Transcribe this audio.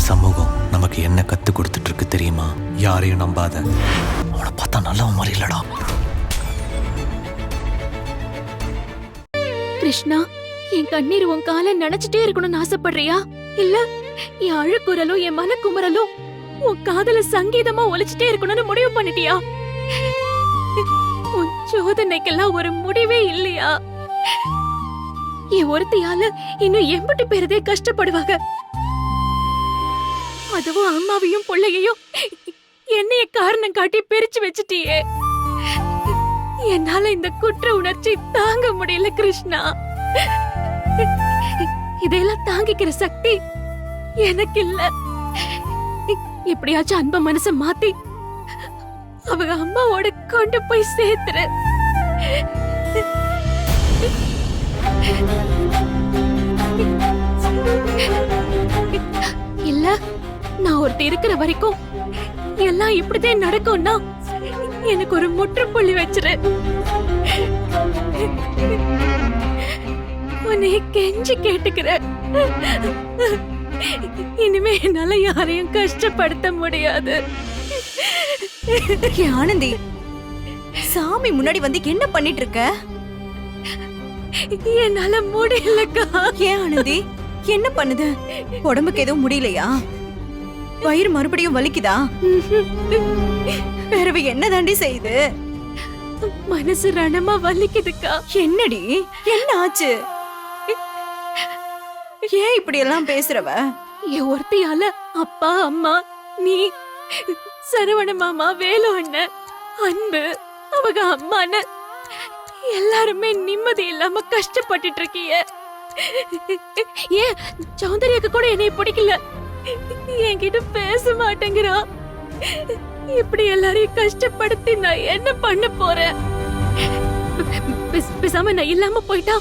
சமூகம் நமக்கு என்ன கத்து கொடுத்துட்டு இருக்கு தெரியுமா? யாரையும் நம்பாத. அவனை பார்த்தா நல்லவன் மாதிரி இல்லடா. கிருஷ்ணா, என் கண்ணீர் உன் காலை நினைச்சிட்டே இருக்கணும்னு ஆசைப்படுறியா? இல்ல என் அழுக்குரலும் என் மனக்குமரலும் உன் காதல சங்கீதமா ஒலிச்சிட்டே இருக்கணும்னு முடிவு பண்ணிட்டியா? உன் சோதனைக்கெல்லாம் ஒரு முடிவே இல்லையா? என் ஒருத்தையால இன்னும் 80 பேரதே கஷ்டப்படுவாங்க. அதுவும் அம்மாவையும் பிள்ளையையும் என்னைய காரணம் காட்டி பிரிச்சு வச்சுட்டியே. என்னால இந்த குற்ற உணர்ச்சி தாங்க முடியல கிருஷ்ணா. இதெல்லாம் தாங்கிக்கிற சக்தி எனக்கு இல்ல. எப்படியாச்சும் அன்ப மனச மாத்தி அவங்க அம்மாவோட கொண்டு போய் சேர்த்துற. இல்ல, நான் ஒருத்தர் இருக்கிற வரைக்கும் எல்லாம் இப்படிதான் நடக்கும்னா எனக்கு ஒரு முற்றுப்புள்ளி வச்சிரு. உன்னை கெஞ்சி கேட்டுக்கிற. இனிமே என்னால யாரையும் கஷ்டப்படுத்த முடியாது. ஆனந்தி, சாமி முன்னாடி வந்து என்ன பண்ணிட்டு இருக்க? என்னால முடியலக்கா. ஏன் ஆனந்தி, என்ன பண்ணுது? உடம்புக்கு எதுவும் முடியலையா? வயிறு மறுபடியும் வலிக்குதா? பிறவு என்ன தாண்டி செய்யுது? மனசு ரணமா வலிக்குதுக்கா. என்னடி, என்ன ஆச்சு? ஏன் இப்படி எல்லாம் பேசுறவ? என் ஒருத்தையால அப்பா, அம்மா, நீ, சரவண மாமா, வேலு அண்ணன், அன்பு, அவங்க அம்மான்னு எல்லாருமே நிம்மதி இல்லாம கஷ்டப்பட்டுட்டு இருக்கீங்க. ஏன் சௌந்தர்யாக்கு கூட என்னை பிடிக்கல, என்கிட்ட பேச மாட்டேங்கிறா. இப்படி எல்லாரையும் கஷ்டப்படுத்தி நான் என்ன பண்ண போறேன்? பேசாம நான் இல்லாம போயிட்டா